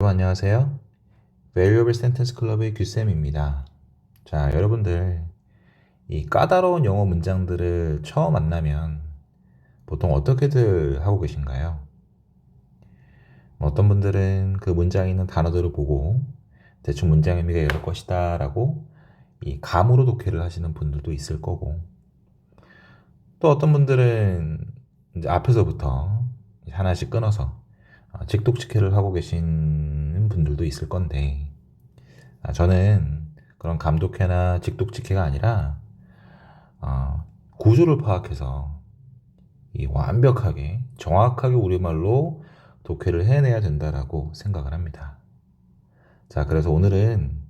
안녕하세요. Valuable Sentence Club의 규쌤입니다. 자, 여러분들 이 까다로운 영어 문장들을 처음 만나면 보통 어떻게들 하고 계신가요? 어떤 분들은 그 문장에 있는 단어들을 보고 대충 문장 의미가 이럴 것이다 라고 이 감으로 독해를 하시는 분들도 있을 거고, 또 어떤 분들은 이제 앞에서부터 하나씩 끊어서 직독직해를 하고 계시는 분들도 있을 건데, 저는 그런 감독회나 직독직해가 아니라 구조를 파악해서 이 완벽하게 정확하게 우리말로 독해를 해내야 된다라고 생각을 합니다. 자, 그래서 오늘은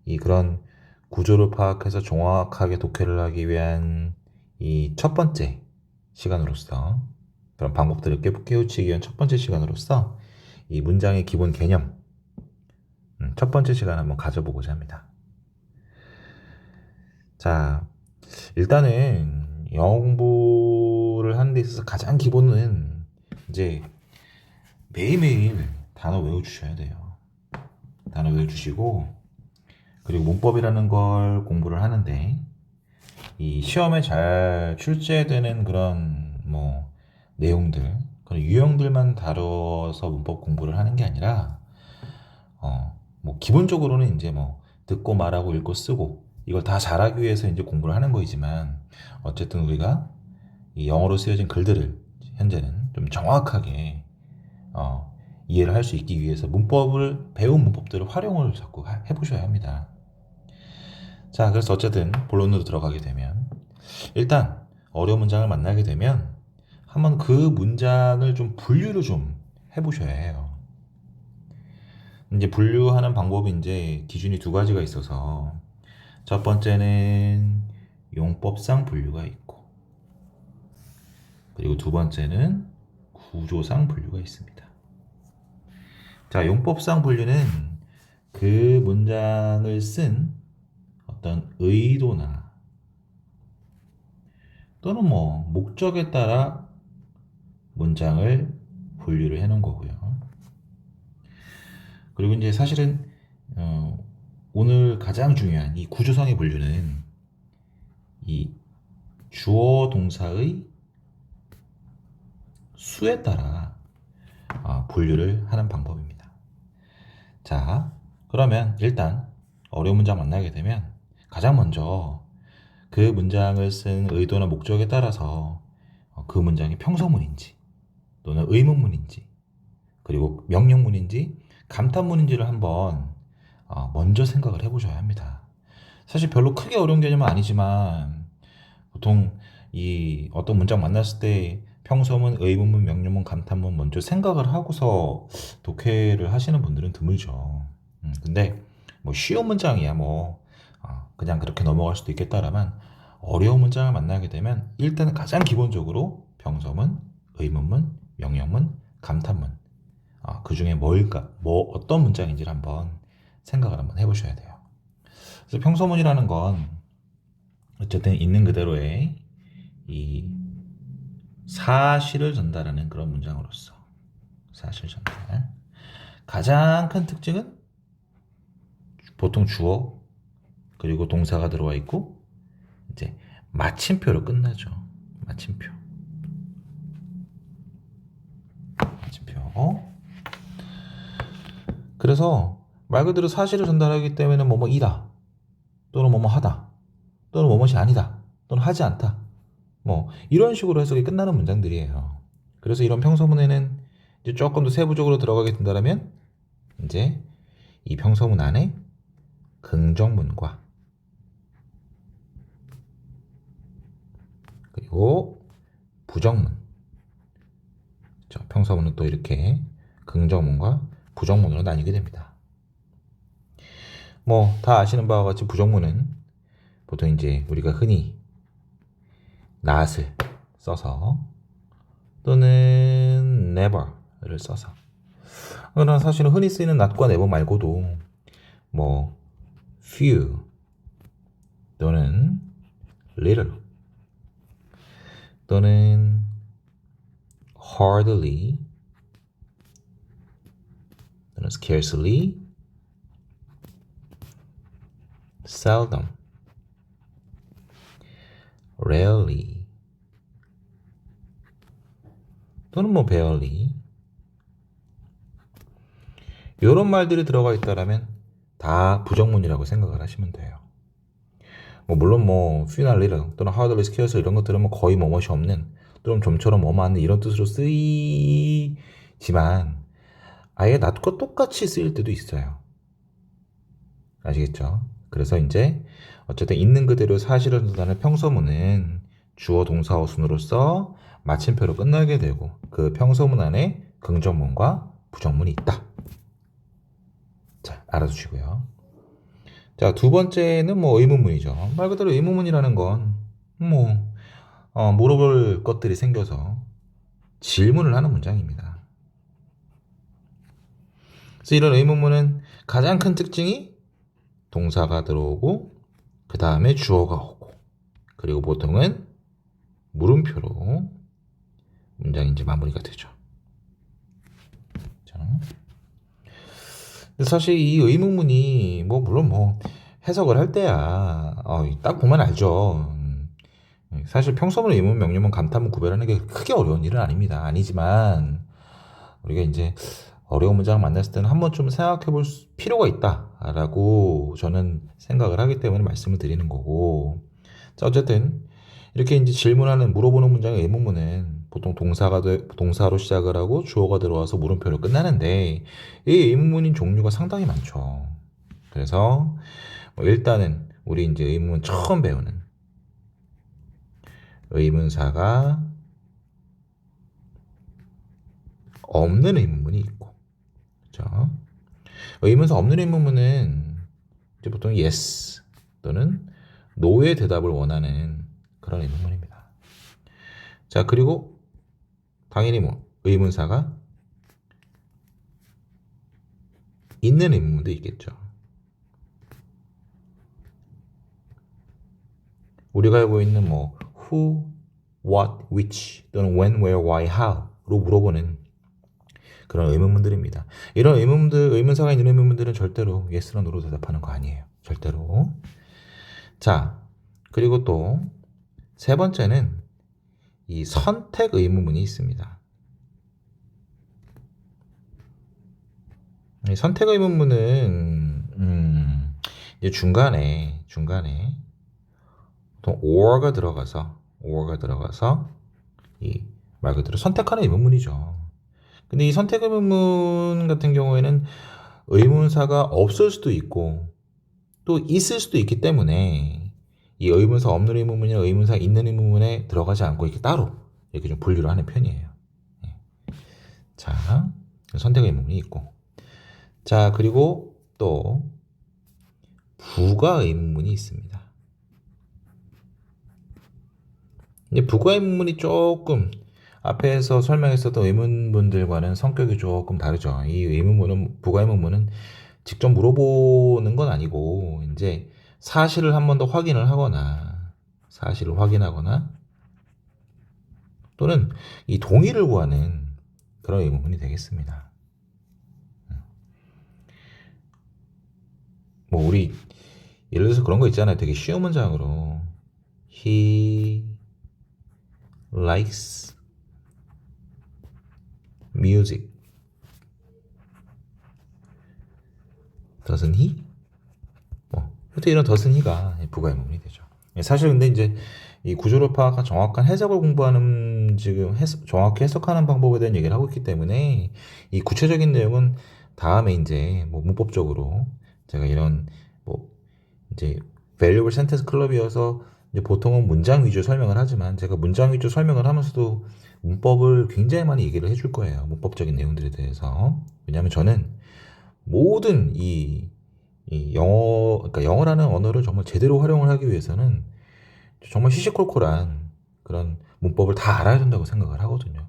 이 그런 구조를 파악해서 정확하게 독해를 하기 위한 이 첫 번째 시간으로서, 그런 방법들을 깨우치기 위한 첫 번째 시간으로서 이 문장의 기본 개념, 첫 번째 시간 한번 가져보고자 합니다. 자, 일단은 영어 공부를 하는 데 있어서 가장 기본은 이제 매일매일 단어 외워주셔야 돼요. 단어 외워주시고, 그리고 문법이라는 걸 공부를 하는데 이 시험에 잘 출제되는 그런 내용들, 그런 유형들만 다뤄서 문법 공부를 하는 게 아니라 기본적으로는 이제 듣고 말하고 읽고 쓰고 이걸 다 잘하기 위해서 이제 공부를 하는 거이지만, 어쨌든 우리가 이 영어로 쓰여진 글들을 현재는 좀 정확하게 이해를 할 수 있기 위해서 배운 문법들을 활용을 자꾸 해보셔야 합니다. 자, 그래서 어쨌든 본론으로 들어가게 되면, 일단 어려운 문장을 만나게 되면 한번 그 문장을 좀 분류를 좀 해보셔야 해요. 이제 분류하는 방법이 이제 기준이 두 가지가 있어서, 첫 번째는 용법상 분류가 있고, 그리고 두 번째는 구조상 분류가 있습니다. 자, 용법상 분류는 그 문장을 쓴 어떤 의도나 또는 목적에 따라 문장을 분류를 해놓은 거고요. 그리고 이제 사실은 오늘 가장 중요한 이 구조상의 분류는 이 주어 동사의 수에 따라 분류를 하는 방법입니다. 자, 그러면 일단 어려운 문장 만나게 되면 가장 먼저 그 문장을 쓴 의도나 목적에 따라서 그 문장이 평서문인지 또는 의문문인지, 그리고 명령문인지 감탄문인지를 한번 먼저 생각을 해보셔야 합니다. 사실 별로 크게 어려운 개념은 아니지만, 보통 이 어떤 문장 만났을 때 평서문, 의문문, 명령문, 감탄문 먼저 생각을 하고서 독해를 하시는 분들은 드물죠. 근데 쉬운 문장이야 그냥 그렇게 넘어갈 수도 있겠다라면, 어려운 문장을 만나게 되면 일단 가장 기본적으로 평서문, 의문문, 명령문, 감탄문, 그 중에 뭘까, 어떤 문장인지를 한번 생각을 한번 해보셔야 돼요. 그래서 평서문이라는 건 어쨌든 있는 그대로의 이 사실을 전달하는 그런 문장으로서, 사실 전달. 가장 큰 특징은 보통 주어, 그리고 동사가 들어와 있고, 이제 마침표로 끝나죠. 마침표. 마침표. 그래서 말 그대로 사실을 전달하기 때문에 이다, 또는 하다, 또는 뭐뭐이 아니다, 또는 하지 않다, 이런 식으로 해석이 끝나는 문장들이에요. 그래서 이런 평서문에는 이제 조금 더 세부적으로 들어가게 된다면, 이제 이 평서문 안에 긍정문과 그리고 부정문, 평서문은 또 이렇게 긍정문과 부정문으로 나뉘게 됩니다. 다 아시는 바와 같이 부정문은 보통 이제 우리가 흔히 not을 써서, 또는 never를 써서, 그러나 사실은 흔히 쓰이는 not과 never 말고도 few 또는 little 또는 hardly 또는 또는 scarcely, seldom, rarely 또는 뭐 barely 이런 말들이 들어가 있다라면 다 부정문이라고 생각을 하시면 돼요. 뭐 물론 뭐 finally 또는 hardly, scarce 이런 것들은 뭐 거의 뭐뭇이 없는 또는 좀처럼 뭐만 이런 뜻으로 쓰이지만 아예 낫과 똑같이 쓰일 때도 있어요. 아시겠죠? 그래서 이제 어쨌든 있는 그대로 사실을 전하는 평서문은 주어 동사 어순으로서 마침표로 끝나게 되고 그 평서문 안에 긍정문과 부정문이 있다. 자, 알아두시고요. 자, 두 번째는 뭐 의문문이죠. 말 그대로 의문문이라는 건 뭐 물어볼 것들이 생겨서 질문을 하는 문장입니다. 그래서 이런 의문문은 가장 큰 특징이 동사가 들어오고 그 다음에 주어가 오고 그리고 보통은 물음표로 문장이 이제 마무리가 되죠. 자, 사실 이 의문문이 뭐 물론 뭐 해석을 할 때야 딱 보면 알죠. 사실 평서문, 의문문, 명령문, 감탄문 구별하는 게 크게 어려운 일은 아닙니다. 아니지만 우리가 이제 어려운 문장을 만났을 때는 한 번쯤 생각해 볼 필요가 있다라고 저는 생각을 하기 때문에 말씀을 드리는 거고. 자, 어쨌든 이렇게 이제 질문하는 물어보는 문장의 의문문은 보통 동사로 시작을 하고 주어가 들어와서 물음표로 끝나는데 이 의문문인 종류가 상당히 많죠. 그래서 뭐 일단은 우리 이제 의문문 처음 배우는 의문사가 없는 의문문이 있고, 그렇죠? 의문사 없는 의문문은 이제 보통 yes 또는 no의 대답을 원하는 그런 의문문입니다. 자, 그리고 당연히 뭐 의문사가 있는 의문문도 있겠죠. 우리가 알고 있는 뭐 who, what, which 또는 when, where, why, how로 물어보는 그런 의문문들입니다. 이런 의문사가 있는 의문문들은 절대로 yes나 no로 대답하는 거 아니에요. 절대로. 자, 그리고 또 세 번째는 이 선택 의문문이 있습니다. 이 선택 의문문은 이제 중간에 보통 or가 들어가서 이 말 그대로 선택하는 의문문이죠. 근데 이 선택 의문문 같은 경우에는 의문사가 없을 수도 있고 또 있을 수도 있기 때문에 이 의문사 없는 의문문이나 의문사 있는 의문문에 들어가지 않고 이렇게 따로 이렇게 좀 분류를 하는 편이에요. 자, 선택 의문문이 있고, 자, 그리고 또 부가 의문문이 있습니다. 이제 부가 의문문이 조금 앞에서 설명했었던 의문문들과는 성격이 조금 다르죠. 이 의문문은 부가 의문문은 직접 물어보는 건 아니고 이제 사실을 한 번 더 확인을 하거나 또는 이 동의를 구하는 그런 의문문이 되겠습니다. 뭐 우리 예를 들어서 그런 거 있잖아요. 되게 쉬운 문장으로 He likes music. doesn't he? 하여튼 이런 doesn't he가 부가 의문문이 되죠. 사실 근데 이제 이 구조를 파악한 정확한 해석을 공부하는 정확히 해석하는 방법에 대한 얘기를 하고 있기 때문에 이 구체적인 내용은 다음에 이제 뭐 문법적으로 제가 이런 뭐 이제 valuable sentence 클럽이어서 이제 보통은 문장 위주 설명을 하지만 제가 문장 위주 설명을 하면서도 문법을 굉장히 많이 얘기를 해줄 거예요. 문법적인 내용들에 대해서. 왜냐하면 저는 모든 이 그러니까 영어라는 언어를 정말 제대로 활용을 하기 위해서는 정말 시시콜콜한 그런 문법을 다 알아야 된다고 생각을 하거든요.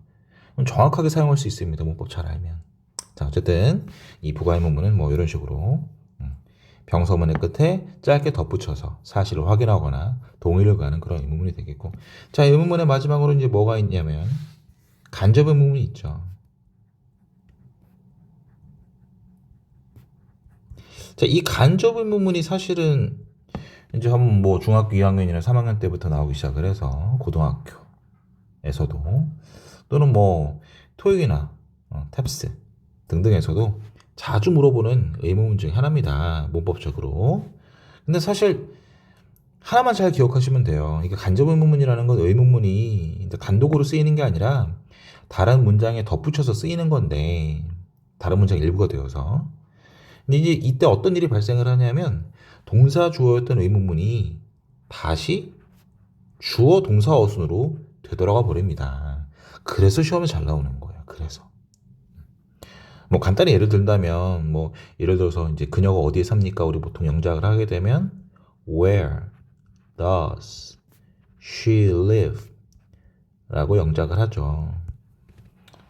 정확하게 사용할 수 있습니다. 문법 잘 알면. 자, 어쨌든 이 부가의문문은 뭐 이런 식으로 병서문의 끝에 짧게 덧붙여서 사실을 확인하거나 동의를 가는 그런 의문문이 되겠고, 자, 의문문의 마지막으로 이제 뭐가 있냐면 간접 의문문이 있죠. 자, 이 간접 의문문이 사실은 이제 한번 뭐 중학교 2학년이나 3학년 때부터 나오기 시작을 해서 고등학교에서도 또는 뭐 토익이나 탭스 등등에서도 자주 물어보는 의문문 중에 하나입니다. 문법적으로. 근데 사실 하나만 잘 기억하시면 돼요. 이게 간접 의문문이라는 건 의문문이 단독으로 쓰이는 게 아니라 다른 문장에 덧붙여서 쓰이는 건데 다른 문장 일부가 되어서. 근데 이제 이때 어떤 일이 발생을 하냐면 동사 주어였던 의문문이 다시 주어 동사 어순으로 되돌아가 버립니다. 그래서 시험에 잘 나오는 거예요. 그래서 뭐 간단히 예를 든다면 뭐 예를 들어서 이제 그녀가 어디에 삽니까? 우리 보통 영작을 하게 되면 Where does she live? 라고 영작을 하죠.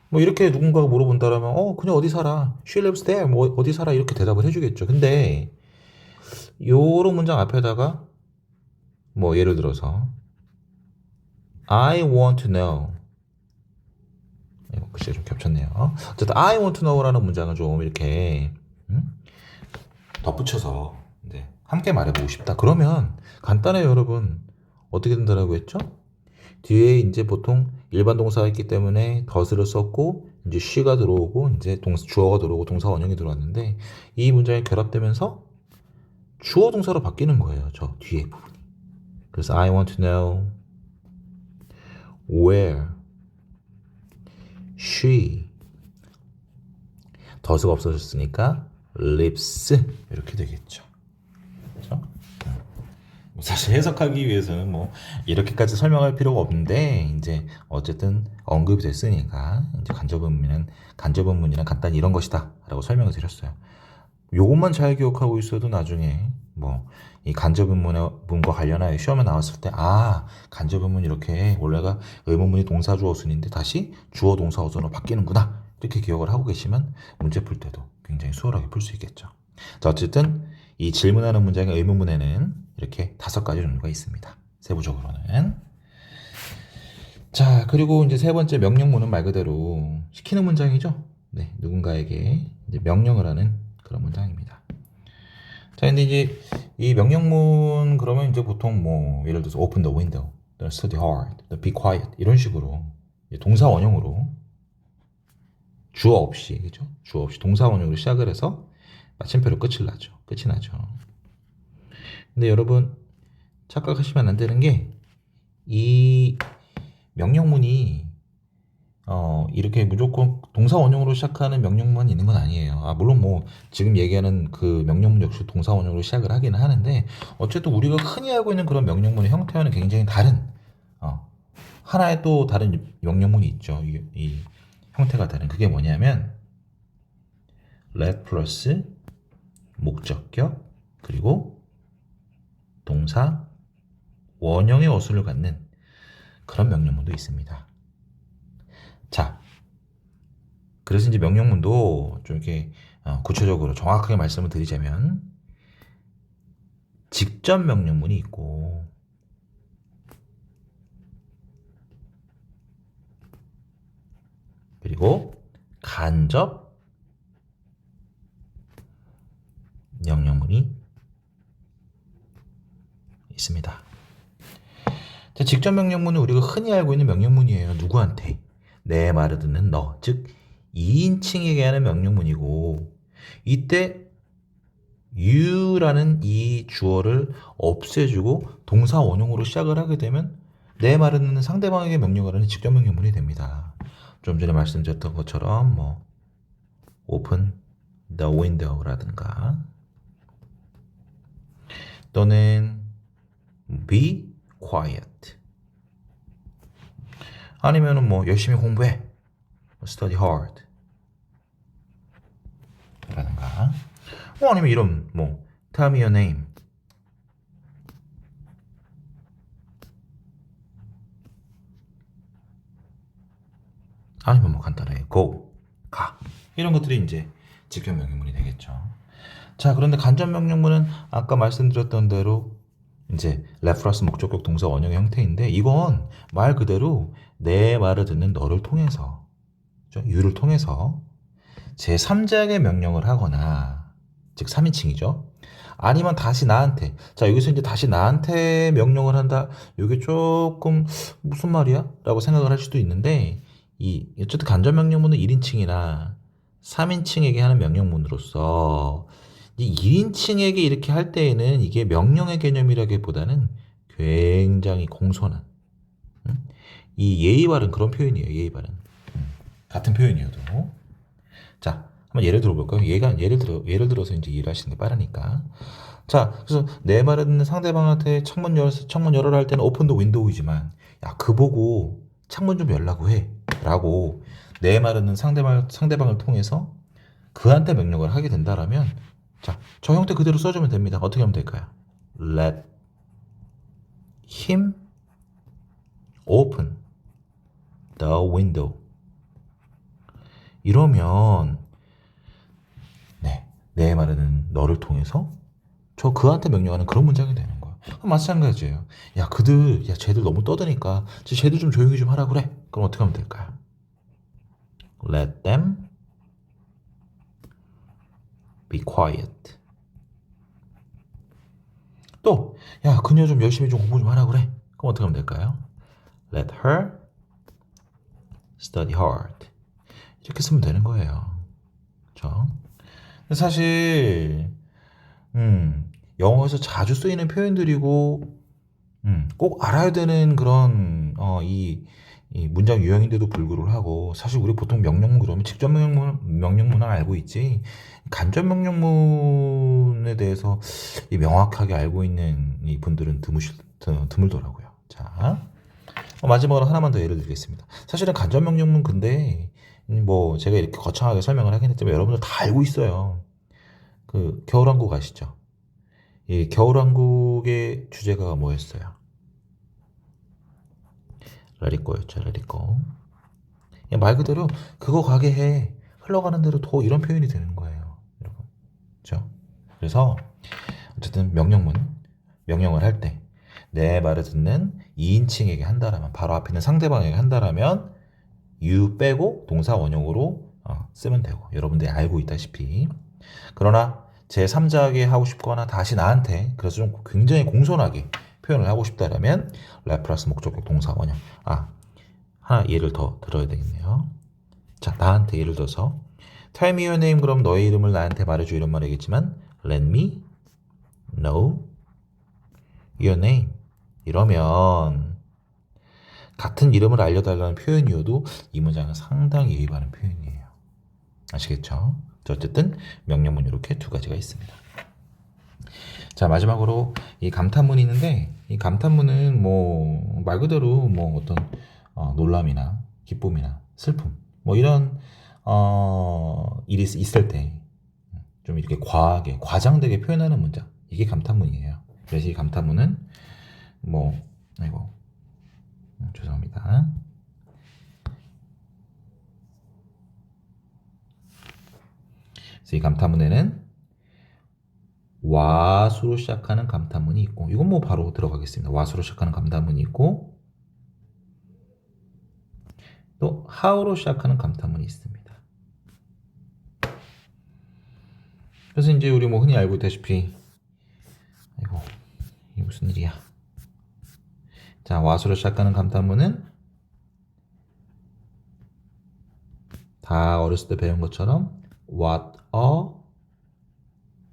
뭐 이렇게 누군가가 물어본다라면 그냥 어디 살아? She lives there. 뭐 어디 살아? 이렇게 대답을 해주겠죠. 근데 요런 문장 앞에다가 뭐 예를 들어서 I want to know. 글씨가 좀 겹쳤네요. 어쨌든 I want to know라는 문장을 좀 이렇게 덧붙여서 이제 함께 말해보고 싶다. 그러면 간단해요, 여러분. 어떻게 된다라고 했죠? 뒤에 이제 보통 일반 동사가 있기 때문에 does를 썼고 이제 she가 들어오고 이제 주어가 들어오고 동사 원형이 들어왔는데 이 문장이 결합되면서 주어 동사로 바뀌는 거예요. 저 뒤에 부분이. 그래서 I want to know where she does가 없어졌으니까 lives 이렇게 되겠죠. 그렇죠? 사실 해석하기 위해서는 뭐 이렇게까지 설명할 필요가 없는데 이제 어쨌든 언급이 됐으니까 이제 간접 의문이란 간단히 이런 것이다라고 설명을 드렸어요. 요것만 잘 기억하고 있어도 나중에 뭐 이 간접 의문과 관련하여 시험에 나왔을 때 간접 의문 이렇게 원래가 의문문이 동사 주어 어순인데 다시 주어 동사 어순으로 바뀌는구나 이렇게 기억을 하고 계시면 문제 풀 때도 굉장히 수월하게 풀 수 있겠죠. 자, 어쨌든 이 질문하는 문장의 의문문에는 이렇게 5가지 종류가 있습니다. 세부적으로는. 자, 그리고 이제 세 번째 명령문은 말 그대로 시키는 문장이죠. 네, 누군가에게 이제 명령을 하는 그런 문장입니다. 자, 근데 이제 이 명령문 그러면 이제 보통 뭐 예를 들어서 open the window, study hard, be quiet 이런 식으로 동사 원형으로 주어 없이 그죠? 주어 없이 동사 원형으로 시작을 해서 마침표로 끝이 나죠. 근데 여러분 착각하시면 안 되는 게 이 명령문이 이렇게 무조건 동사 원형으로 시작하는 명령문만 있는 건 아니에요. 물론 뭐 지금 얘기하는 그 명령문 역시 동사 원형으로 시작을 하기는 하는데 어쨌든 우리가 흔히 알고 있는 그런 명령문의 형태와는 굉장히 다른 하나의 또 다른 명령문이 있죠. 이 형태가 다른 그게 뭐냐면 let 플러스 목적격 그리고 동사 원형의 어순을 갖는 그런 명령문도 있습니다. 자, 그래서 이제 명령문도 좀 이렇게 구체적으로 정확하게 말씀을 드리자면 직접 명령문이 있고 그리고 간접 명령문이 있습니다. 자, 직접 명령문은 우리가 흔히 알고 있는 명령문이에요. 누구한테? 내 말을 듣는 너, 즉 2인칭에게 하는 명령문이고 이때 you라는 이 주어를 없애주고 동사 원형으로 시작을 하게 되면 내 말을 듣는 상대방에게 명령을 하는 직접 명령문이 됩니다. 좀 전에 말씀드렸던 것처럼 뭐 open the window라든가 또는 be quiet 아니면은 뭐 열심히 공부해 study hard 라든가 아니면 이런 뭐 tell me your name 아니면 뭐 간단하게 go 가 이런 것들이 이제 직접 명령문이 되겠죠. 자, 그런데 간접 명령문은 아까 말씀드렸던 대로 이제 레퍼런스 목적격 동사 원형의 형태인데 이건 말 그대로 내 말을 듣는 너를 통해서 you를 통해서 제3자에게 명령을 하거나 즉 3인칭이죠. 아니면 다시 나한테. 자, 여기서 이제 다시 나한테 명령을 한다. 이게 조금 무슨 말이야? 라고 생각을 할 수도 있는데 어쨌든 간접 명령문은 1인칭이나 3인칭에게 하는 명령문으로서 이 1인칭에게 이렇게 할 때에는 이게 명령의 개념이라기보다는 굉장히 공손한 이 예의 바른 그런 표현이에요. 예의 바른. 같은 표현이어도. 자, 한번 예를 들어볼까요? 예를 들어서 이제 이해를 하시는 게 빠르니까. 자, 그래서 내 말을 듣는 상대방한테 창문 열어라 할 때는 오픈 더 윈도우이지만, 야, 그 보고 창문 좀 열라고 해. 라고 내 말을 듣는 상대방을 통해서 그한테 명령을 하게 된다라면, 자, 저 형태 그대로 써주면 됩니다. 어떻게 하면 될까요? Let him open the window. 이러면 내 말은 너를 통해서 저 그한테 명령하는 그런 문장이 되는 거야. 마찬가지예요. 야, 쟤들 너무 떠드니까 쟤들 좀 조용히 좀 하라 그래. 그럼 어떻게 하면 될까요? Let them be quiet. 또, 야, 그녀 좀 열심히 좀 공부 좀 하라 그래. 그럼 어떻게 하면 될까요? Let her study hard. 이렇게 쓰면 되는 거예요. 그렇죠? 사실 영어에서 자주 쓰이는 표현들이고 꼭 알아야 되는 그런 이 문장 유형인데도 불구하고 사실 우리 보통 명령문 그러면 직접 명령문은 알고 있지 간접 명령문에 대해서 명확하게 알고 있는 이 분들은 드물더라고요. 자, 마지막으로 하나만 더 예를 들겠습니다. 사실은 간접 명령문 근데 뭐 제가 이렇게 거창하게 설명을 하긴 했지만 여러분들 다 알고 있어요. 그 겨울왕국 아시죠? 이 겨울왕국의 주제가가 뭐였어요? Let it go였죠. Let it go. 말 그대로 그거 가게 해. 흘러가는 대로 둬. 이런 표현이 되는 거예요. 여러분. 그렇죠? 그래서 어쨌든 명령을 할 때 내 말을 듣는 2인칭에게 한다라면 바로 앞에 있는 상대방에게 한다라면 you 빼고 동사 원형으로 쓰면 되고 여러분들이 알고 있다시피 그러나 제3자에게 하고 싶거나 다시 나한테 그래서 좀 굉장히 공손하게 표현을 하고 싶다라면 let 플러스 목적격 동사 원형 하나 예를 더 들어야 되겠네요. 자, 나한테 예를 들어서 tell me your name 그럼 너의 이름을 나한테 말해줘 이런 말이겠지만 let me know your name 이러면 같은 이름을 알려달라는 표현이어도 이 문장은 상당히 예의 바른 표현이에요. 아시겠죠? 어쨌든 명령문 이렇게 두 가지가 있습니다. 자, 마지막으로 이 감탄문이 있는데 이 감탄문은 뭐 말 그대로 뭐 어떤 놀람이나 기쁨이나 슬픔 뭐 이런 일이 있을 때 좀 이렇게 과하게 과장되게 표현하는 문장 이게 감탄문이에요. 그래서 이 감탄문은 죄송합니다. 그래서 이 감탄문에는 what으로 시작하는 감탄문이 있고 이건 뭐 바로 들어가겠습니다. what으로 시작하는 감탄문이 있고 또 how로 시작하는 감탄문이 있습니다. 그래서 이제 우리 뭐 흔히 알고 있다시피 이게 무슨 일이야. 자, what으로 시작하는 감탄문은 다 어렸을 때 배운 것처럼 what a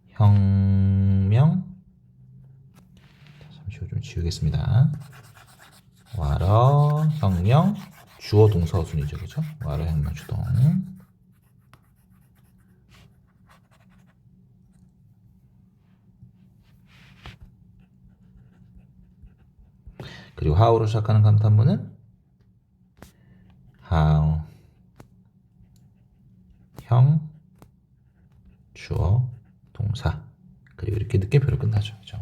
혁명 잠시 후 좀 지우겠습니다. what a 혁명 주어 동사 어순이죠. 그죠? what a 혁명 주동 그리고 how로 시작하는 감탄문은 how 형 주어 동사 그리고 이렇게 느낌표로 끝나죠. 그죠?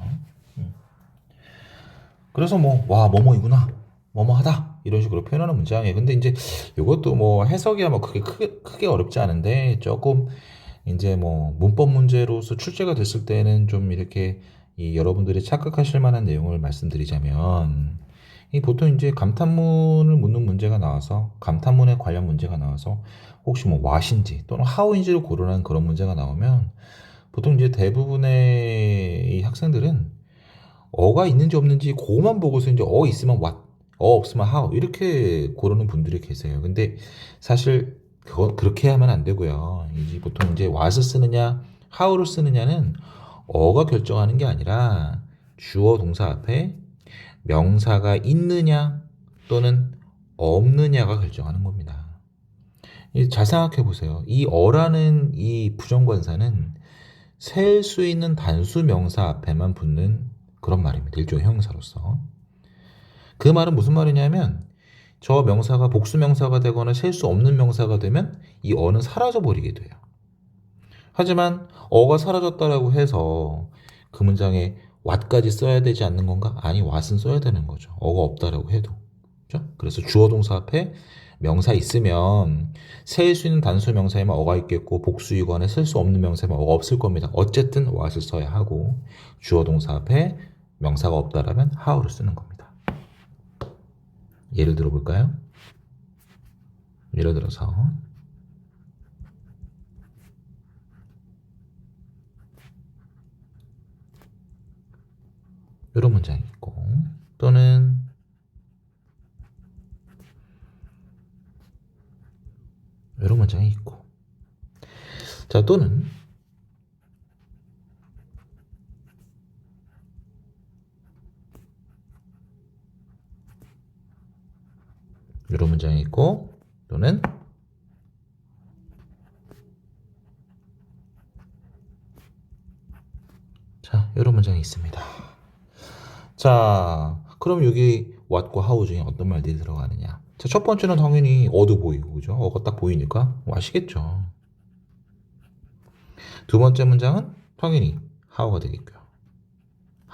그래서 뭐뭐이구나 뭐뭐하다 이런 식으로 표현하는 문장이에요. 근데 이제 이것도 뭐 해석이야 뭐 크게 어렵지 않은데 조금 이제 뭐 문법 문제로서 출제가 됐을 때는 좀 이렇게 여러분들이 착각하실 만한 내용을 말씀드리자면 보통 이제 감탄문을 묻는 문제가 나와서 감탄문에 관련 문제가 나와서 혹시 뭐 what인지 또는 how인지를 고르는 그런 문제가 나오면 보통 이제 대부분의 이 학생들은 어가 있는지 없는지 그거만 보고서 이제 어 있으면 what, 어 없으면 how 이렇게 고르는 분들이 계세요. 근데 사실 그거 그렇게 하면 안 되고요. 이제 보통 이제 what을 쓰느냐, how를 쓰느냐는 어가 결정하는 게 아니라 주어 동사 앞에 명사가 있느냐 또는 없느냐가 결정하는 겁니다. 잘 생각해 보세요. 이 어라는 이 부정관사는 셀 수 있는 단수 명사 앞에만 붙는 그런 말입니다. 일종의 형용사로서. 그 말은 무슨 말이냐면 저 명사가 복수 명사가 되거나 셀 수 없는 명사가 되면 이 어는 사라져 버리게 돼요. 하지만 어가 사라졌다라고 해서 그 문장에 what까지 써야 되지 않는 건가? 아니, what은 써야 되는 거죠. 어가 없다라고 해도. 그렇죠? 그래서 주어 동사 앞에 명사 있으면 셀 수 있는 단수 명사에만 어가 있겠고 복수이거나 셀 수 없는 명사에만 어가 없을 겁니다. 어쨌든 what을 써야 하고 주어 동사 앞에 명사가 없다라면 how를 쓰는 겁니다. 예를 들어 볼까요? 예를 들어서 이런 문장이 있고 또는 이런 문장이 있고 자 또는 이런 문장이 있고 또는 자 이런 문장이 있습니다. 자 그럼 여기 what과 how 중에 어떤 말들이 들어가느냐. 자, 첫 번째는 당연히 어도 보이고 그죠? 어가 딱 보이니까 what이겠죠. 두 번째 문장은 당연히 how가 되겠고요.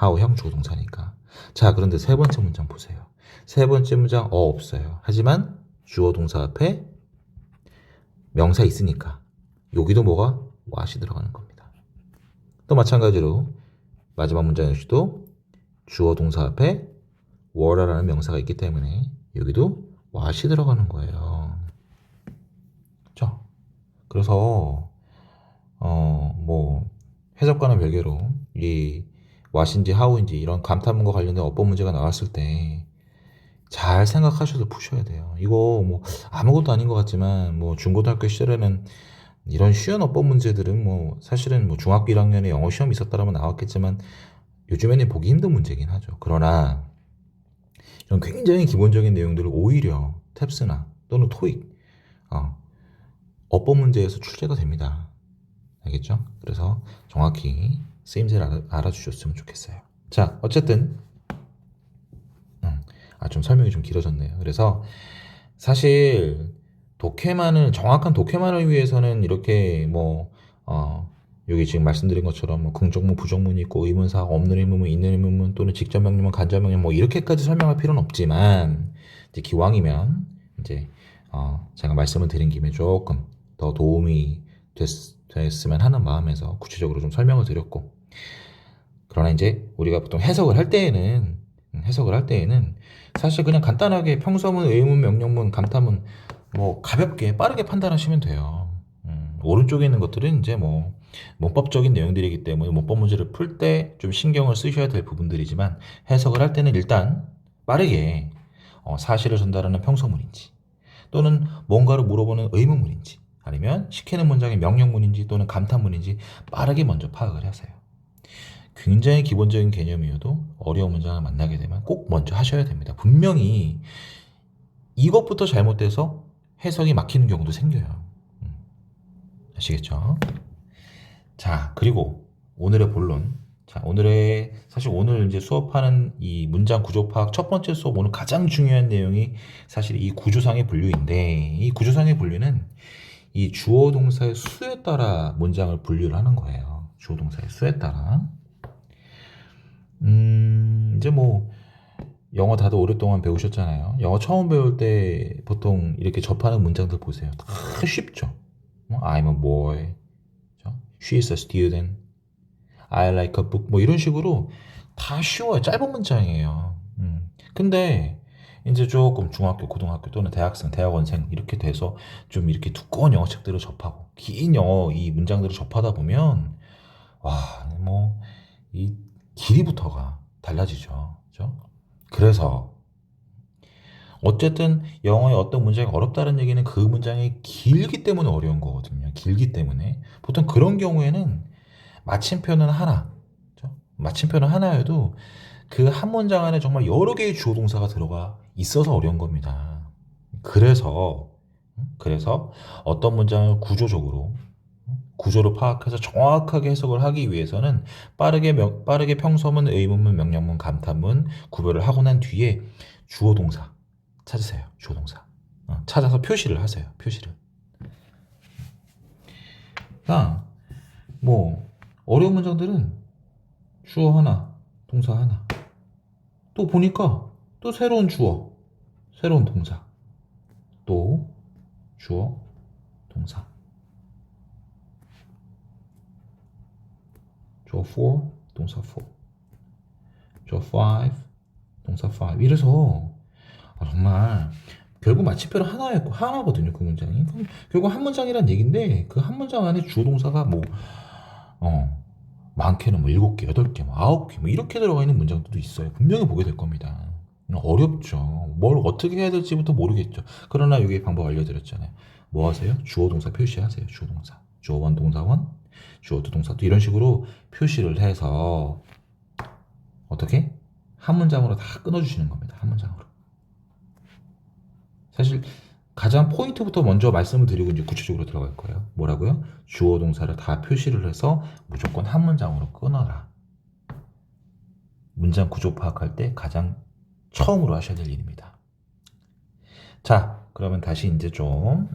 how형 조동사니까. 자 그런데 세 번째 문장 보세요. 세 번째 문장 없어요. 하지만 주어 동사 앞에 명사 있으니까 여기도 뭐가 what이 들어가는 겁니다. 또 마찬가지로 마지막 문장 역시도 주어 동사 앞에 were라는 명사가 있기 때문에 여기도 what이 들어가는 거예요. 자, 그래서 뭐 해석과는 별개로 이 what인지 how인지 이런 감탄문과 관련된 어법 문제가 나왔을 때 잘 생각하셔서 푸셔야 돼요. 이거 뭐 아무것도 아닌 것 같지만 뭐 중고등학교 시절에는 이런 쉬운 어법 문제들은 뭐 사실은 뭐 중학교 1학년에 영어 시험이 있었다라면 나왔겠지만 요즘에는 보기 힘든 문제긴 하죠. 그러나 이런 굉장히 기본적인 내용들을 오히려 탭스나 또는 토익 어법 문제에서 출제가 됩니다. 알겠죠? 그래서 정확히 쓰임새를 알아주셨으면 좋겠어요. 자, 어쨌든 좀 설명이 좀 길어졌네요. 그래서 사실 독해만을 정확한 독해만을 위해서는 이렇게 뭐 여기 지금 말씀드린 것처럼 뭐 긍정문, 부정문이 있고 의문사, 없는 의문문, 있는 의문문 또는 직접 명령문, 간접 명령 뭐 이렇게까지 설명할 필요는 없지만 이제 기왕이면 이제 제가 말씀을 드린 김에 조금 더 도움이 됐으면 하는 마음에서 구체적으로 좀 설명을 드렸고 그러나 이제 우리가 보통 해석을 할 때에는 사실 그냥 간단하게 평서문, 의문, 명령문, 감탄문 뭐 가볍게 빠르게 판단하시면 돼요. 오른쪽에 있는 것들은 이제 뭐 문법적인 내용들이기 때문에 문법 문제를 풀 때 좀 신경을 쓰셔야 될 부분들이지만 해석을 할 때는 일단 빠르게 사실을 전달하는 평서문인지 또는 뭔가를 물어보는 의문문인지 아니면 시키는 문장의 명령문인지 또는 감탄문인지 빠르게 먼저 파악을 하세요. 굉장히 기본적인 개념이어도 어려운 문장을 만나게 되면 꼭 먼저 하셔야 됩니다. 분명히 이것부터 잘못돼서 해석이 막히는 경우도 생겨요. 아시겠죠? 자, 그리고 오늘의 본론. 자, 사실 오늘 이제 수업하는 이 문장 구조 파악 첫 번째 수업 오늘 가장 중요한 내용이 사실 이 구조상의 분류인데 이 구조상의 분류는 이 주어 동사의 수에 따라 문장을 분류를 하는 거예요. 주어 동사의 수에 따라. 이제 뭐 영어 다들 오랫동안 배우셨잖아요. 영어 처음 배울 때 보통 이렇게 접하는 문장들 보세요. 다 쉽죠. I'm a boy. She is a student. I like a book. 뭐 이런 식으로 다 쉬워요. 짧은 문장이에요. 근데 이제 조금 중학교, 고등학교 또는 대학생, 대학원생 이렇게 돼서 좀 이렇게 두꺼운 영어 책들을 접하고 긴 영어 이 문장들을 접하다 보면 와, 뭐 이 길이부터가 달라지죠. 그죠? 그래서 어쨌든 영어의 어떤 문장이 어렵다는 얘기는 그 문장이 길기 때문에 어려운 거거든요. 길기 때문에. 보통 그런 경우에는 마침표는 하나, 그죠? 마침표는 하나여도 그 한 문장 안에 정말 여러 개의 주어 동사가 들어가 있어서 어려운 겁니다. 그래서 어떤 문장을 구조를 파악해서 정확하게 해석을 하기 위해서는 빠르게 평서문, 의문문, 명령문, 감탄문 구별을 하고 난 뒤에 주어 동사 찾으세요. 주어 동사. 찾아서 표시를 하세요. 표시를. 아, 뭐 어려운 문장들은 주어 하나, 동사 하나. 또 보니까 또 새로운 주어, 새로운 동사. 또 주어, 동사. 주어 4, 동사 4. 주어 5, 동사 5. 이래서 정말 결국 마침표는 하나거든요. 그 문장이. 그럼 결국 한 문장이란 얘기인데 그 한 문장 안에 주어 동사가 뭐 많게는 뭐 7개, 8개, 뭐 9개 뭐 이렇게 들어가 있는 문장들도 있어요. 분명히 보게 될 겁니다. 어렵죠. 뭘 어떻게 해야 될지부터 모르겠죠. 그러나 여기 방법 알려드렸잖아요. 뭐 하세요? 주어 동사 표시하세요. 주어 동사. 주어 원 동사 원, 주어 두 동사 두 이런 식으로 표시를 해서 어떻게? 한 문장으로 다 끊어주시는 겁니다. 한 문장으로. 사실 가장 포인트부터 먼저 말씀을 드리고 이제 구체적으로 들어갈 거예요. 뭐라고요? 주어 동사를 다 표시를 해서 무조건 한 문장으로 끊어라. 문장 구조 파악할 때 가장 처음으로 하셔야 될 일입니다. 자, 그러면 다시 이제 좀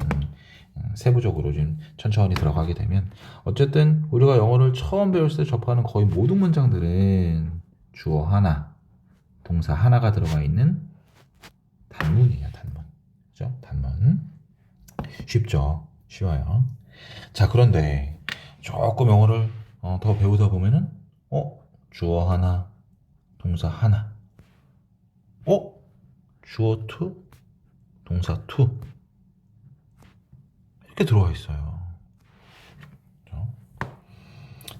세부적으로 좀 천천히 들어가게 되면 어쨌든 우리가 영어를 처음 배웠을 때 접하는 거의 모든 문장들은 주어 하나, 동사 하나가 들어가 있는 단문이에요. 단문. 그죠? 단문. 쉽죠? 쉬워요. 자, 그런데 조금 영어를 더 배우다 보면은 주어 하나, 동사 하나. 주어 to, 동사 to. 이렇게 들어와 있어요. 그죠?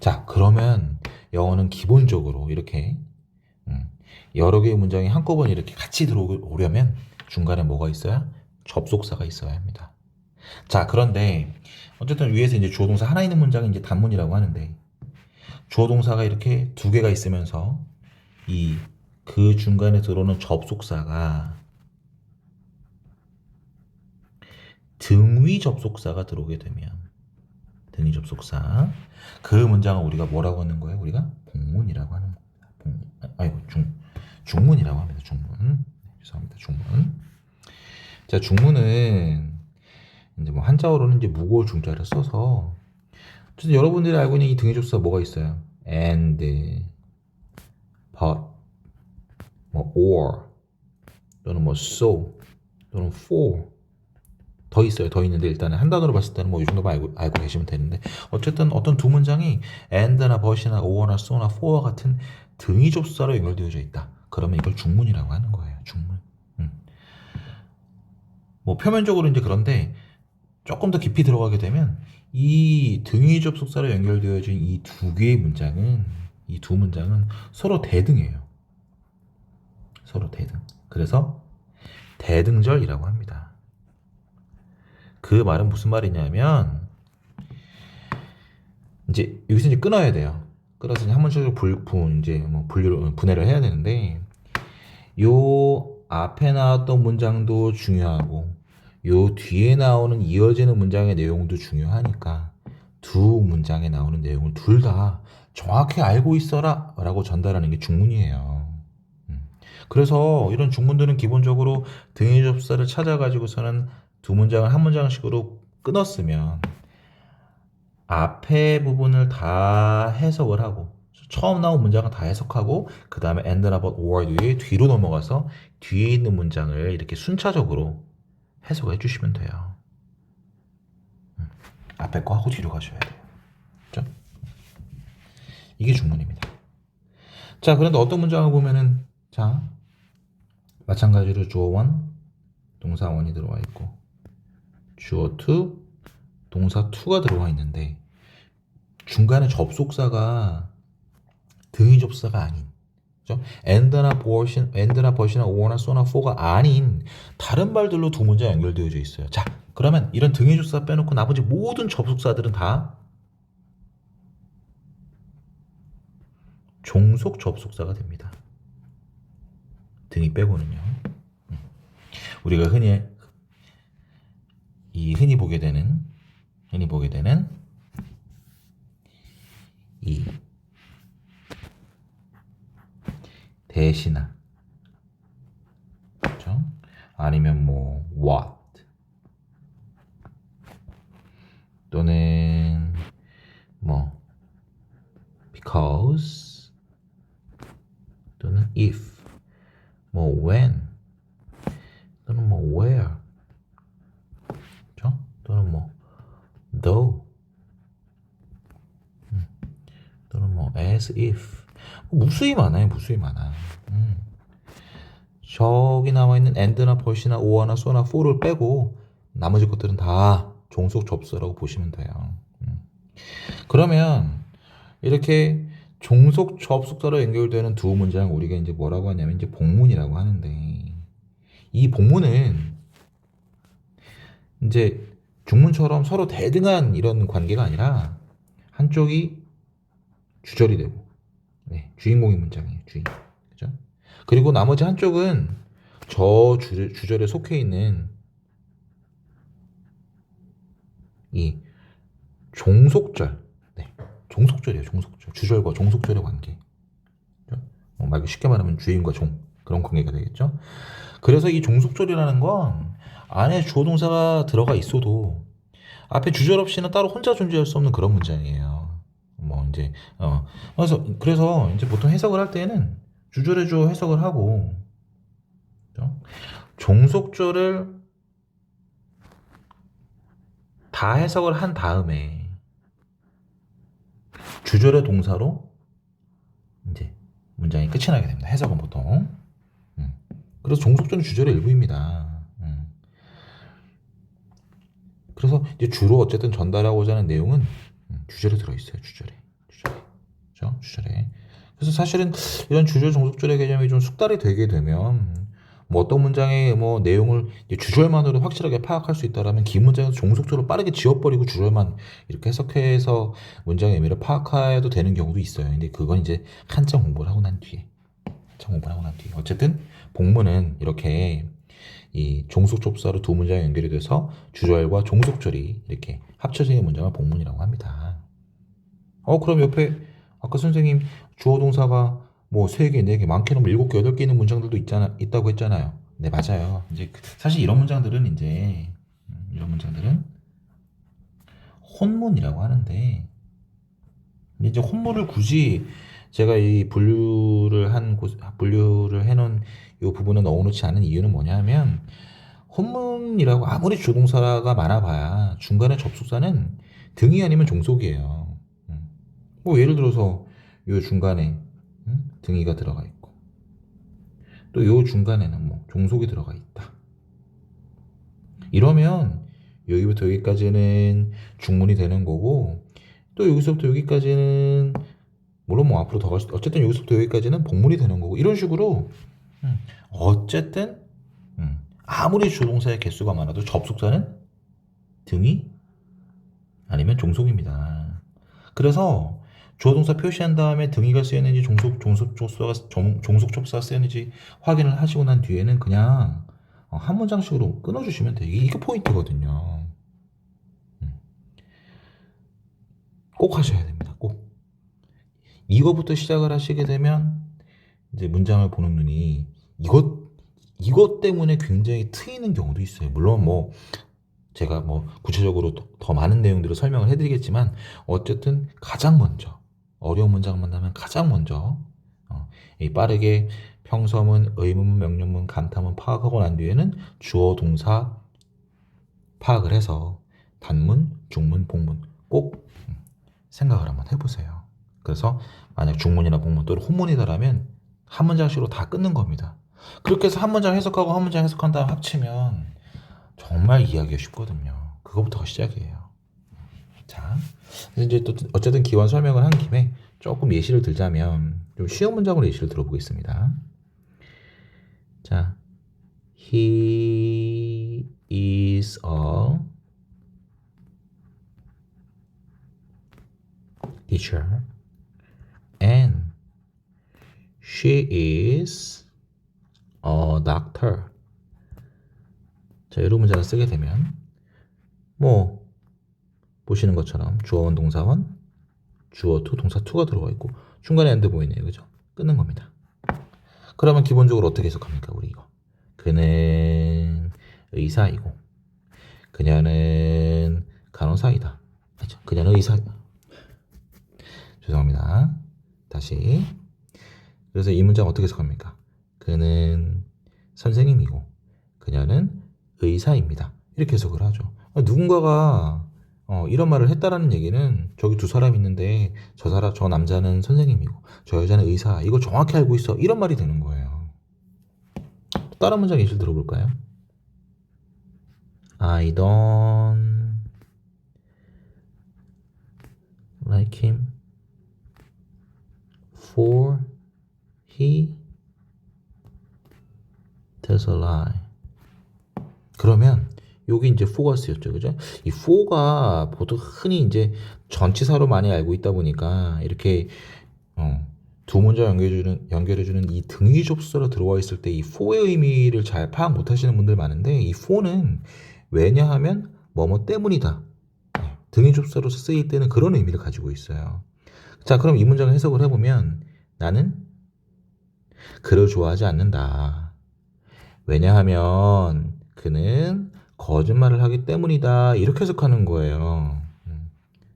자, 그러면 영어는 기본적으로 이렇게 여러 개의 문장이 한꺼번에 이렇게 같이 들어오려면 중간에 뭐가 있어야? 접속사가 있어야 합니다. 자, 그런데 어쨌든 위에서 이제 주어 동사 하나 있는 문장이 이제 단문이라고 하는데 주어 동사가 이렇게 두 개가 있으면서 그 중간에 들어오는 접속사가 등위 접속사가 들어오게 되면 등위 접속사 그 문장을 우리가 뭐라고 하는 거예요? 우리가 복문이라고 하는 겁니다. 중문이라고 합니다. 중문. 죄송합니다. 중문. 자, 중문은 이제 뭐 한자어로는 이제 무고올 중자를 써서 어쨌든 여러분들이 알고 있는 이 등위 접속사 뭐가 있어요? and, but, 뭐 or 또는 뭐 so 또는 for 더 있어요. 더 있는데 일단은 한 단어로 봤을 때는 뭐 이 정도만 알고 계시면 되는데 어쨌든 어떤 두 문장이 and나 but이나 or나 so나 for와 같은 등위 접속사로 연결되어져 있다. 그러면 이걸 중문이라고 하는 거예요. 중문. 뭐 표면적으로 이제 그런데 조금 더 깊이 들어가게 되면 이 등위 접속사로 연결되어진 이 두 문장은 서로 대등해요. 서로 대등. 그래서 대등절이라고 합니다. 그 말은 무슨 말이냐면 이제 여기서 이제 끊어야 돼요. 끊어서 한 문장을 분해를 해야 되는데 요 앞에 나왔던 문장도 중요하고 요 뒤에 나오는 이어지는 문장의 내용도 중요하니까 두 문장에 나오는 내용을 둘 다 정확히 알고 있어라 라고 전달하는 게 중문이에요. 그래서 이런 중문들은 기본적으로 등위 접사를 찾아가지고서는 두 문장을 한 문장씩으로 끊었으면 앞에 부분을 다 해석을 하고 처음 나온 문장을 다 해석하고 그 다음에 and나 but or 뒤로 넘어가서 뒤에 있는 문장을 이렇게 순차적으로 해석해 주시면 돼요. 앞에 거 하고 뒤로 가셔야 돼요. 그렇죠? 이게 중문입니다. 자, 그런데 어떤 문장을 보면은 자 마찬가지로 주어 1, 동사 1이 들어와 있고 주어 2, 동사 2가 들어와 있는데 중간에 접속사가 등위 접속사가 아닌, 그죠? and나 but이나 or나 so나 for가 아닌 다른 말들로 두 문장 연결되어져 있어요. 자, 그러면 이런 등위 접속사 빼놓고 나머지 모든 접속사들은 다 종속 접속사가 됩니다. 등위 빼고는요. 우리가 흔히 보게 되는 이 대신나, 그렇죠? 아니면 뭐 what 또는 뭐 because 또는 if, 뭐 when 또는 뭐 where, 그렇죠? 또는 뭐 though 또는 뭐 as if, 무수히 많아요. 무수히 많아. 저기 나와 있는 and나 but이나 or나 so나 for를 빼고 나머지 것들은 다 종속 접수라고 보시면 돼요. 그러면 이렇게 종속 접속사로 연결되는 두 문장 우리가 이제 뭐라고 하냐면 이제 복문이라고 하는데, 이 복문은 이제 중문처럼 서로 대등한 이런 관계가 아니라 한쪽이 주절이 되고, 네, 주인공인 문장이에요. 주인. 그죠? 그리고 나머지 한쪽은 저 주절에 속해 있는 이 종속절, 네, 종속절이에요. 종속절. 주절과 종속절의 관계. 말 쉽게 말하면 주인과 종, 그런 관계가 되겠죠. 그래서 이 종속절이라는 건 안에 주어 동사가 들어가 있어도 앞에 주절 없이는 따로 혼자 존재할 수 없는 그런 문장이에요. 뭐 이제 그래서 이제 보통 해석을 할 때는 주절의 주어 해석을 하고, 그렇죠? 종속절을 다 해석을 한 다음에 주절의 동사로 이제 문장이 끝이 나게 됩니다. 해석은 보통. 그래서 종속절은 주절의 일부입니다. 그래서 이제 주로 어쨌든 전달하고자 하는 내용은 주절에 들어있어요. 주절에. 그렇죠? 주절에. 그래서 사실은 이런 주절 종속절의 개념이 좀 숙달이 되게 되면 뭐 어떤 문장의 뭐 내용을 주절만으로 확실하게 파악할 수 있다라면 긴 문장에서 종속절을 빠르게 지워버리고 주절만 이렇게 해석해서 문장의 의미를 파악해도 되는 경우도 있어요. 근데 그건 이제 한참 공부를 하고 난 뒤에. 어쨌든 복문은 이렇게 이 종속접사로 두 문장이 연결이 돼서 주절과 종속절이 이렇게 합쳐지는 문장을 복문이라고 합니다. 그럼 옆에 아까 선생님 주어 동사가 뭐 3개, 4개, 많게는 뭐 7개, 8개 있는 문장들도 있다고 했잖아요. 네, 맞아요. 이제 사실 이런 문장들은 혼문이라고 하는데, 근데 이제 혼문을 굳이 제가 이 분류를 해놓은 이 부분을 넣어놓지 않은 이유는 뭐냐면, 혼문이라고 아무리 주동사가 많아봐야 중간에 접속사는 등이 아니면 종속이에요. 뭐 예를 들어서 요 중간에 등이가 들어가 있고, 또 요 중간에는 뭐 종속이 들어가 있다. 이러면 여기부터 여기까지는 중문이 되는 거고, 또 여기서부터 여기까지는 물론 뭐 앞으로 더 갈 수도, 어쨌든 여기서부터 여기까지는 복문이 되는 거고, 이런 식으로 어쨌든 아무리 주동사의 개수가 많아도 접속사는 등이 아니면 종속입니다. 그래서 주어동사 표시한 다음에 등이가 쓰였는지 종속접사가 쓰였는지 확인을 하시고 난 뒤에는 그냥 한 문장씩으로 끊어주시면 돼요. 이게 포인트거든요. 꼭 하셔야 됩니다. 꼭. 이거부터 시작을 하시게 되면 이제 문장을 보는 눈이 이것 때문에 굉장히 트이는 경우도 있어요. 물론 뭐 제가 뭐 구체적으로 더 많은 내용들을 설명을 해드리겠지만, 어쨌든 가장 먼저 어려운 문장 만나면 가장 먼저 이 빠르게 평서문, 의문문, 명령문, 감탄문 파악하고 난 뒤에는 주어 동사 파악을 해서 단문, 중문, 복문 꼭 생각을 한번 해보세요. 그래서 만약 중문이나 복문 또는 혼문이다라면 한 문장씩으로 다 끊는 겁니다. 그렇게 해서 한 문장 해석하고 한 문장 해석한 다음 합치면 정말 이해하기가 쉽거든요. 그거부터가 시작이에요. 자, 이제 또 어쨌든 기원 설명을 한 김에 조금 예시를 들자면 좀 쉬운 문장으로 예시를 들어보겠습니다. 자, he is a teacher and she is a doctor. 자, 이런 문장을 쓰게 되면 뭐 보시는 것처럼 주어원 동사원 주어 to 동사 to가 들어가 있고 중간에 and 보이네요. 그죠? 끊는 겁니다. 그러면 기본적으로 어떻게 해석합니까? 우리 이거. 그는 의사이고 그녀는 간호사이다. 그죠? 그녀는 의사이다. 죄송합니다. 다시. 그래서 이 문장 어떻게 해석합니까? 그는 선생님이고 그녀는 의사입니다. 이렇게 해석을 하죠. 누군가가 이런 말을 했다라는 얘기는 저기 두 사람 있는데 저 남자는 선생님이고 저 여자는 의사. 이거 정확히 알고 있어. 이런 말이 되는 거예요. 다른 문장 예시를 들어볼까요? I don't like him for he tells a lie. 그러면 여기 이제 for가 쓰였죠, 그죠? 이 for가 보통 흔히 이제 전치사로 많이 알고 있다 보니까 이렇게 두 문장 연결해주는 이 등위 접수사로 들어와 있을 때 이 for의 의미를 잘 파악 못하시는 분들 많은데 이 for는 왜냐하면 뭐뭐 때문이다. 등위 접수사로서 쓰일 때는 그런 의미를 가지고 있어요. 자, 그럼 이 문장을 해석을 해보면 나는 그를 좋아하지 않는다. 왜냐하면 그는 거짓말을 하기 때문이다. 이렇게 해석하는 거예요.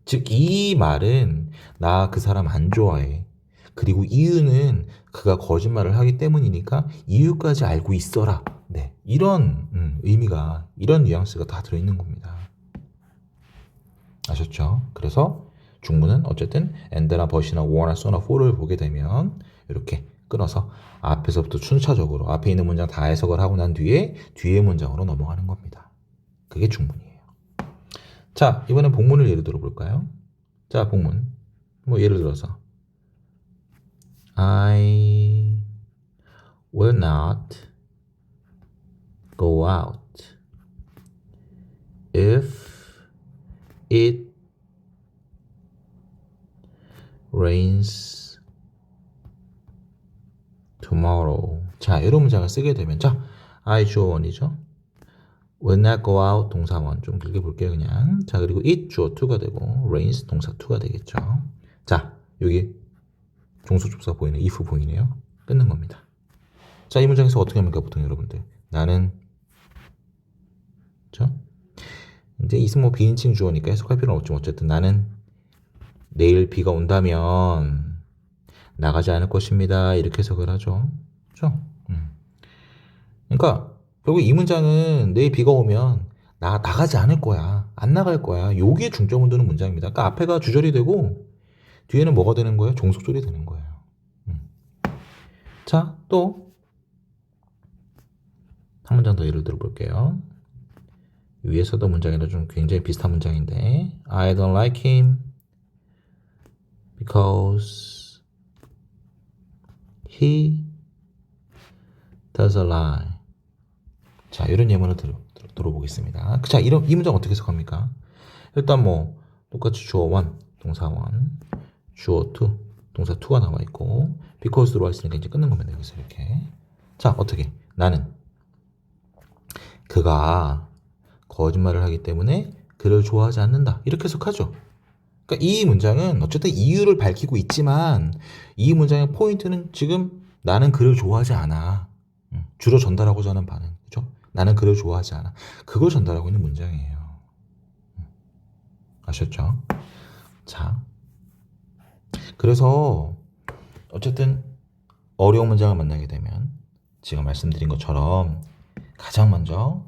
즉, 이 말은 나 그 사람 안 좋아해. 그리고 이유는 그가 거짓말을 하기 때문이니까 이유까지 알고 있어라. 네, 이런 의미가, 이런 뉘앙스가 다 들어있는 겁니다. 아셨죠? 그래서 중문은 어쨌든 and나 but이나 were나 so나 for를 보게 되면 이렇게 끊어서 앞에서부터 순차적으로 앞에 있는 문장 다 해석을 하고 난 뒤에 문장으로 넘어가는 겁니다. 그게 중문이에요. 자, 이번엔 복문을 예를 들어 볼까요? 자, 복문. 뭐 예를 들어서 I will not go out if it rains tomorrow. 자, 이런 문장을 쓰게 되면 자, I 주어원이죠. will not go out 동사원 좀 길게 볼게요 그냥. 자, 그리고 it 주어 to가 되고 rains 동사 to가 되겠죠. 자, 여기 종속접사 보이네. if 보이네요. 끊는 겁니다. 자, 이 문장에서 어떻게 합니까 보통 여러분들? 나는 그렇죠? 이제 이승 뭐 비인칭 주어니까 해석할 필요는 없지만 어쨌든 나는 내일 비가 온다면 나가지 않을 것입니다. 이렇게 해석을 하죠. 그렇죠? 그러니까 결국 이 문장은 내일 비가 오면 나가지 않을 거야. 안 나갈 거야. 여기에 중점을 두는 문장입니다. 그러니까 앞에가 주절이 되고 뒤에는 뭐가 되는 거예요? 종속절이 되는 거예요. 자, 또 한 문장 더 예를 들어볼게요. 위에서도 문장이랑 좀 굉장히 비슷한 문장인데 I don't like him because he does a lie. 자, 이런 예문을 들어보겠습니다. 자, 이 문장 어떻게 해석합니까? 일단 뭐 똑같이 주어 1, 동사 1, 주어 2, 동사 2가 나와 있고 because 들어와 있으니까 이제 끊는 겁니다. 여기서 이렇게. 자, 어떻게? 나는 그가 거짓말을 하기 때문에 그를 좋아하지 않는다. 이렇게 해석하죠. 그러니까 이 문장은 어쨌든 이유를 밝히고 있지만 이 문장의 포인트는 지금 나는 그를 좋아하지 않아. 주로 전달하고자 하는 반응. 그죠? 나는 그를 좋아하지 않아. 그걸 전달하고 있는 문장이에요. 아셨죠? 자, 그래서 어쨌든 어려운 문장을 만나게 되면 지금 말씀드린 것처럼 가장 먼저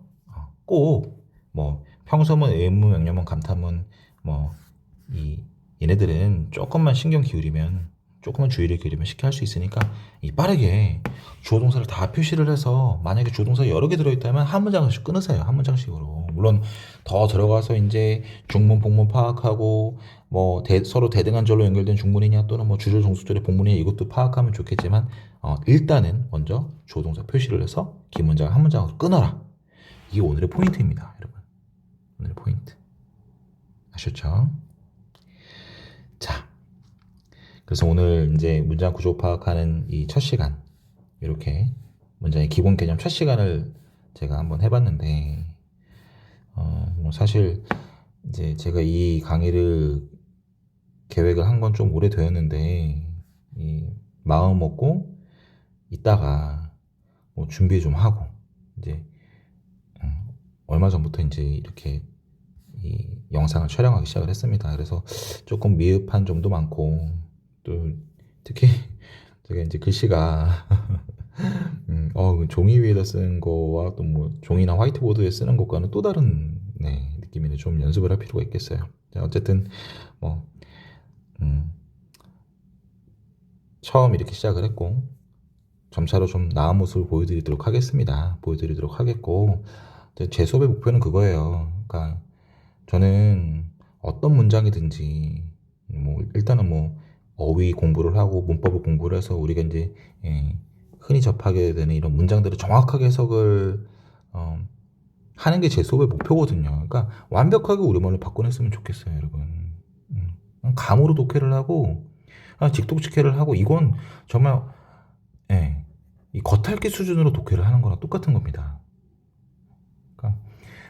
꼭 뭐 평서문, 의문, 명령문, 감탄문 뭐 얘네들은 조금만 신경 기울이면 조금만 주의를 기울이면 쉽게 할 수 있으니까 빠르게 주어 동사를 다 표시를 해서 만약에 주어 동사가 여러 개 들어있다면 한 문장씩 끊으세요. 한 문장씩으로 물론 더 들어가서 이제 중문, 복문 파악하고 뭐 서로 대등한절로 연결된 중문이냐 또는 뭐 주절, 종속절의 복문이냐 이것도 파악하면 좋겠지만 일단은 먼저 조동사 표시를 해서 긴 문장 한 문장으로 끊어라. 이게 오늘의 포인트입니다, 여러분. 오늘의 포인트. 아셨죠? 자, 그래서 오늘 이제 문장 구조 파악하는 이 첫 시간, 이렇게 문장의 기본 개념 첫 시간을 제가 한번 해봤는데, 뭐 사실 이제 제가 이 강의를 계획을 한 건 좀 오래되었는데, 이 마음 먹고 있다가 뭐 준비 좀 하고, 이제 얼마 전부터 이제 이렇게 이 영상을 촬영하기 시작을 했습니다. 그래서 조금 미흡한 점도 많고, 또 특히 제가 이제 글씨가 종이 위에다 쓰는 거와 또 뭐 종이나 화이트보드에 쓰는 것과는 또 다른 느낌인데 좀 연습을 할 필요가 있겠어요. 자, 어쨌든 뭐 처음 이렇게 시작을 했고 점차로 좀 나은 모습을 보여드리도록 하겠습니다. 보여드리도록 하겠고 제 수업의 목표는 그거예요. 그러니까 저는 어떤 문장이든지 뭐 일단은 뭐 어휘 공부를 하고 문법을 공부를 해서 우리가 이제 흔히 접하게 되는 이런 문장들을 정확하게 해석을 하는 게 제 수업의 목표거든요. 그러니까 완벽하게 우리말로 바꿔냈으면 좋겠어요, 여러분. 감으로 독해를 하고 직독직해를 하고 이건 정말 이 겉핥기 수준으로 독해를 하는 거랑 똑같은 겁니다. 그러니까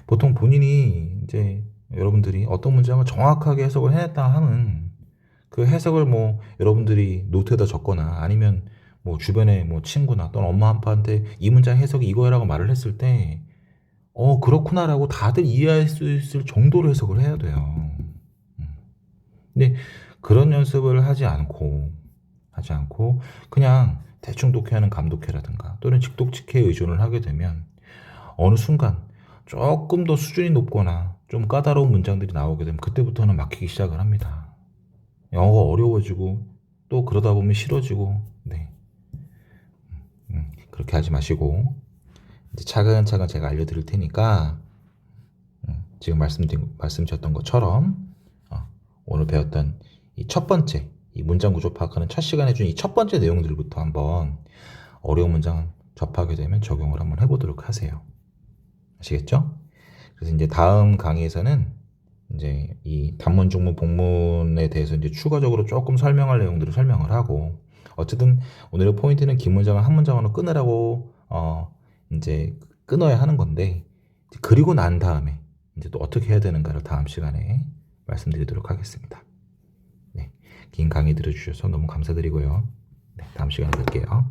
보통 본인이 이제 여러분들이 어떤 문장을 정확하게 해석을 해냈다 하면 그 해석을 뭐 여러분들이 노트에다 적거나 아니면 뭐 주변에 뭐 친구나 또는 엄마 아빠한테 이 문장 해석이 이거라고 말을 했을 때 그렇구나라고 다들 이해할 수 있을 정도로 해석을 해야 돼요. 근데 그런 연습을 하지 않고 그냥 대충 독해하는 감독해라든가 또는 직독직해에 의존을 하게 되면 어느 순간 조금 더 수준이 높거나 좀 까다로운 문장들이 나오게 되면 그때부터는 막히기 시작을 합니다. 영어가 어려워지고 또 그러다 보면 싫어지고 그렇게 하지 마시고 이제 차근차근 제가 알려드릴 테니까 지금 말씀드렸던 것처럼 오늘 배웠던 이 첫 번째 이 문장 구조 파악하는 첫 시간에 준 이 첫 번째 내용들부터 한번 어려운 문장 접하게 되면 적용을 한번 해보도록 하세요. 아시겠죠? 그래서 이제 다음 강의에서는 이제 이 단문, 중문, 복문에 대해서 이제 추가적으로 조금 설명할 내용들을 설명을 하고 어쨌든 오늘의 포인트는 긴 문장을 한 문장으로 끊으라고 이제 끊어야 하는 건데 그리고 난 다음에 이제 또 어떻게 해야 되는가를 다음 시간에 말씀드리도록 하겠습니다. 긴 강의 들어주셔서 너무 감사드리고요. 다음 시간에 뵐게요.